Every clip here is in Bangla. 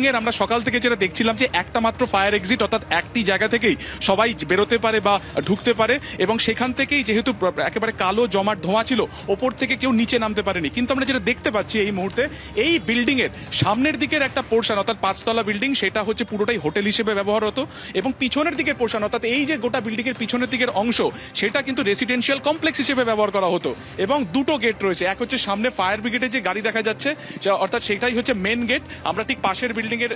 এর আমরা সকাল থেকে যেটা দেখছিলাম যে একটা মাত্র ফায়ার এক্সিট, অর্থাৎ একটি জায়গা থেকেই সবাই বেরোতে পারে বা ঢুকতে পারে, এবং সেখান থেকেই যেহেতু একেবারে কালো জমাট ধোঁয়া ছিল, ওপর থেকে কেউ নিচে নামতে পারেনি। কিন্তু আমরা যেটা দেখতে পাচ্ছি এই মুহূর্তে, এই বিল্ডিং এর সামনের দিকের একটা পোর্শন, অর্থাৎ 5তলা বিল্ডিং, সেটা হচ্ছে পুরোটাই হোটেল হিসেবে ব্যবহার হতো, এবং পিছনের দিকের পোর্শন, অর্থাৎ এই যে গোটা বিল্ডিং এর পিছনের দিকের অংশ, সেটা কিন্তু রেসিডেন্সিয়াল কমপ্লেক্স হিসেবে ব্যবহার করা হতো। এবং দুটো গেট রয়েছে, এক হচ্ছে সামনে ফায়ার ব্রিগেডের যে গাড়ি দেখা যাচ্ছে, অর্থাৎ সেটাই হচ্ছে মেন গেট। আমরা ঠিক পাশের বিল্ডিং এর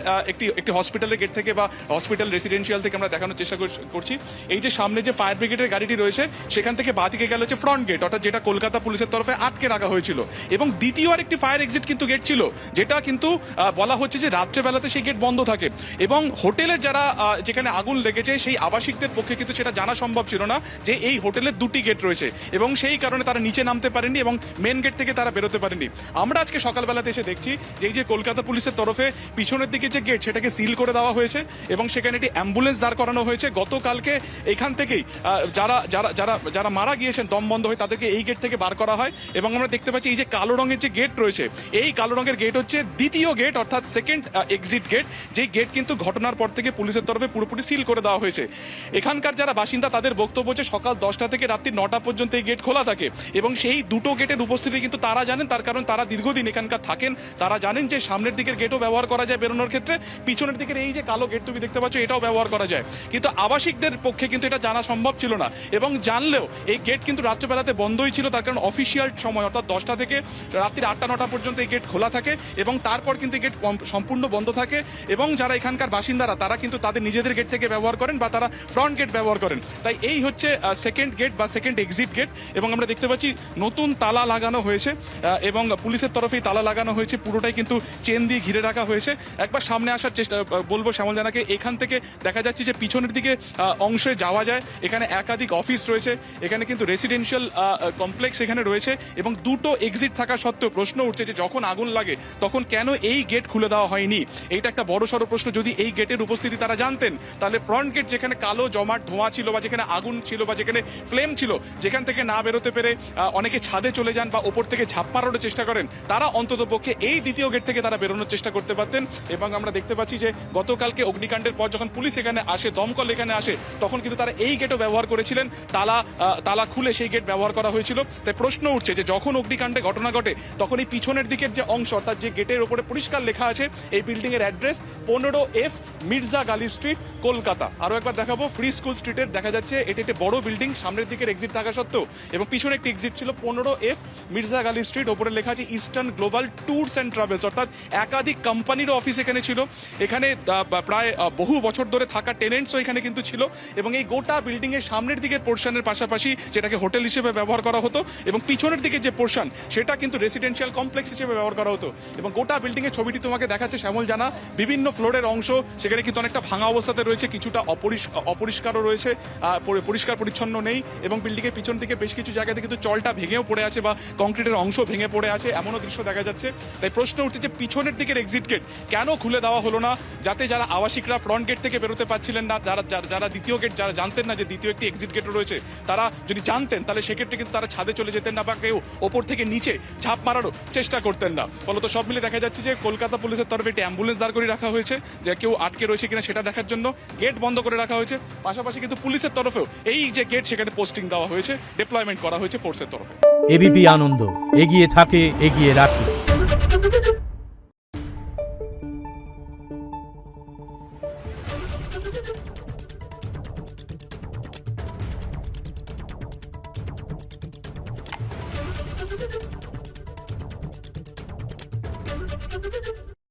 একটি হসপিটালের গেট থেকে বা হসপিটাল রেসিডেন্সিয়াল থেকে আমরা দেখানোর চেষ্টা করছি। এই যে সামনে যে ফায়ার ব্রিগেডের গাড়িটি রয়েছে, সেখান থেকে বাদিকে গেল হচ্ছে ফ্রন্ট গেট, অর্থাৎ যেটা কলকাতা পুলিশের তরফে আটকে রাখা হয়েছিল। এবং দ্বিতীয় আরেকটি ফায়ার এক্সিট কিন্তু গেট ছিল, যেটা কিন্তু বলা হচ্ছে যে রাত্রেবেলাতে সেই গেট বন্ধ থাকে, এবং হোটেলের যারা যেখানে আগুন লেগেছে সেই আবাসিকদের পক্ষে কিন্তু সেটা জানা সম্ভব ছিল না যে এই হোটেলের দুটি গেট রয়েছে, এবং সেই কারণে তারা নিচে নামতে পারেনি এবং মেন গেট থেকে তারা বেরোতে পারেনি। আমরা আজকে সকালবেলাতে এসে দেখছি যে এই যে কলকাতা পুলিশের তরফে পিছনের দিকে যে গেট, সেটাকে সিল করে দেওয়া হয়েছে, এবং সেখানে একটি অ্যাম্বুলেন্স দাঁড় করানো হয়েছে। গতকালকে এখান থেকেই যারা যারা যারা যারা মারা গিয়েছেন দম বন্ধ হয়ে, তাদেরকে এই গেট থেকে বার করা হয়। এবং আমরা দেখতে পাচ্ছি এই যে কালো রঙের যে গেট রয়েছে, এই কালো রঙের গেট হচ্ছে দ্বিতীয় গেট, অর্থাৎ সেকেন্ড এক্সিট গেট, যেই গেট কিন্তু ঘটনার পর থেকে পুলিশের তরফে পুরোপুরি সিল করে দেওয়া হয়েছে। এখানকার যারা বাসিন্দা তাদের বক্তব্য হচ্ছে সকাল 10টা থেকে রাত্রি 9টা পর্যন্ত এই গেট খোলা থাকে, এবং সেই দুটো গেটের উপস্থিতি কিন্তু তারা জানেন, তার কারণ তারা দীর্ঘদিন এখানকার থাকেন। তারা জানেন যে সামনের দিকের গেটও ব্যবহার করা যায় বেরোনোর ক্ষেত্রে, পিছনের দিকের এই যে কালো গেট তুমি দেখতে পাচ্ছ, এটাও ব্যবহার করা যায়। কিন্তু আবাসিকদের পক্ষে কিন্তু এটা জানা সম্ভব ছিল না, এবং জানলেও এই গেট কিন্তু রাত্রেবেলাতে বন্ধই ছিল, তার কারণ অফিসিয়াল সময় অর্থাৎ 10টা থেকে রাত্রি 8টা-9টা পর্যন্ত এই গেট খোলা থাকে, এবং তারপর কিন্তু এই গেট সম্পূর্ণ বন্ধ থাকে। এবং যারা এখানকার বাসিন্দারা তারা কিন্তু তাদের নিজেদের গেট থেকে ব্যবহার করেন বা তারা ফ্রন্ট গেট ব্যবহার করেন। তাই এই হচ্ছে সেকেন্ড গেট বা সেকেন্ড এক্সিট গেট। এবং আমরা দেখতে পাচ্ছি নতুন তালা লাগানো হয়েছে, এবং পুলিশের তরফেই তালা লাগানো হয়েছে, পুরোটাই কিন্তু চেন দিয়ে ঘিরে রাখা হয়েছে। একবার সামনে আসার চেষ্টা বলবো শ্যামল জানাকে, এখান থেকে দেখা যাচ্ছে যে পিছনের দিকে অংশে যাওয়া যায়। এখানে একাধিক অফিস রয়েছে, এখানে কিন্তু রেসিডেন্সিয়াল কমপ্লেক্স এখানে রয়েছে, এবং দুটো এক্সিট থাকা সত্ত্বেও প্রশ্ন উঠছে যে যখন আগুন লাগে তখন কেন এই গেট খুলে দেওয়া হয়নি। এইটা একটা বড় সড়ো প্রশ্ন। যদি এই গেটের উপস্থিতি তারা জানতেন, তাহলে ফ্রন্ট গেট যেখানে কালো জমাট ধোঁয়া ছিল বা যেখানে আগুন ছিল বা যেখানে ফ্লেম ছিল, যেখান থেকে না বেরোতে পেরে অনেকে ছাদে চলে যান বা ওপর থেকে ঝাঁপ মারার চেষ্টা করেন, তারা অন্তত পক্ষে এই দ্বিতীয় গেট থেকে তারা বেরোনোর চেষ্টা করতে পারতেন। এবং আমরা দেখতে পাচ্ছি যে গতকালকে অগ্নিকাণ্ডের পর যখন পুলিশ এখানে আসে, দমকল এখানে আসে, তখন কিন্তু তারা এই গেটও ব্যবহার করেছিলেন, তালা খুলে সেই গেট ব্যবহার করা হয়েছিল। তাই প্রশ্ন উঠছে যে যখন অগ্নিকাণ্ডে ঘটনা ঘটে, তখন এই পিছনের দিকের যে অংশ, অর্থাৎ যে গেটের উপরে পরিষ্কার লেখা আছে এই বিল্ডিং এর address 15F Mirza Ghalib street, Kolkata. আরো একবার দেখাবো, ফ্রি স্কুল স্ট্রিটের দেখা যাচ্ছে এটি একটি বড় বিল্ডিং, সামনের দিকের এক্সিট থাকা সত্ত্বেও, এবং পিছনে একটি এক্সিট ছিল 15F মির্জা গালিব স্ট্রিট। ওপরে লেখা আছে eastern global tours and travels, অর্থাৎ একাধিক কোম্পানির অফিস এখানে ছিল। এখানে প্রায় বহু বছর ধরে থাকা টেনেন্টসও এখানে কিন্তু ছিল, এবং এই গোটা বিল্ডিং এর সামনের দিকের পোর্শনের পাশাপাশি যেটাকে হোটেল হিসেবে ব্যবহার করা হতো, এবং পিছনের দিকে যে পোর্শন সেটা কিন্তু রেসিডেন্সিয়াল কমপ্লেক্স হিসেবে ব্যবহার করা হতো। এবং গোটা বিল্ডিং এর ছবিটি তোমাকে দেখাচ্ছে শ্যামল জানা, বিভিন্ন ফ্লোরের অংশ সেখানে কিন্তু অনেকটা ভাঙা অবস্থাতে রয়েছে, কিছুটা অপরিষ্কারও রয়েছে, পরিষ্কার পরিচ্ছন্ন নেই, এবং বিল্ডিং এর পিছন থেকে বেশ কিছু জায়গাতে কিন্তু চলটা ভেঙেও পড়ে আছে বা কংক্রিটের অংশ ভেঙে পড়ে আছে, এমনও দৃশ্য দেখা যাচ্ছে। তাই প্রশ্ন উঠছে যে পিছনের দিকের এক্সিট গেট কেন খুলে দেওয়া হলো না, যাতে যারা আবাসিকরা ফ্রন্ট গেট থেকে বেরোতে পারছিলেন না, যারা দ্বিতীয় গেট, যারা জানতেন না যে দ্বিতীয় একটি এক্সিট গেটও রয়েছে, তারা যদি জানতেন তাহলে সেক্ষেত্রে কিন্তু তারা ছাদে চলে যেতেন না বা কেউ ওপর থেকে নিচে ঝাঁপ মারারও চেষ্টা করতেন না। ফলত সব মিলে দেখা যাচ্ছে যে কলকাতা পুলিশের তরফে একটি অ্যাম্বুলেন্স দাঁড় করে রাখা হয়েছে, যে কেউ আটকে রয়েছে কিনা সেটা দেখার জন্য, গেট বন্ধ করে রাখা হয়েছে। পাশাপাশি কিন্তু পুলিশের তরফেও এই যে গেট, সেখানে পোস্টিং দেওয়া হয়েছে, ডিপ্লয়মেন্ট করা হয়েছে ফোর্সের তরফে। এবিপি আনন্দ, এগিয়ে থাকে, এগিয়ে রাখে। Thank you.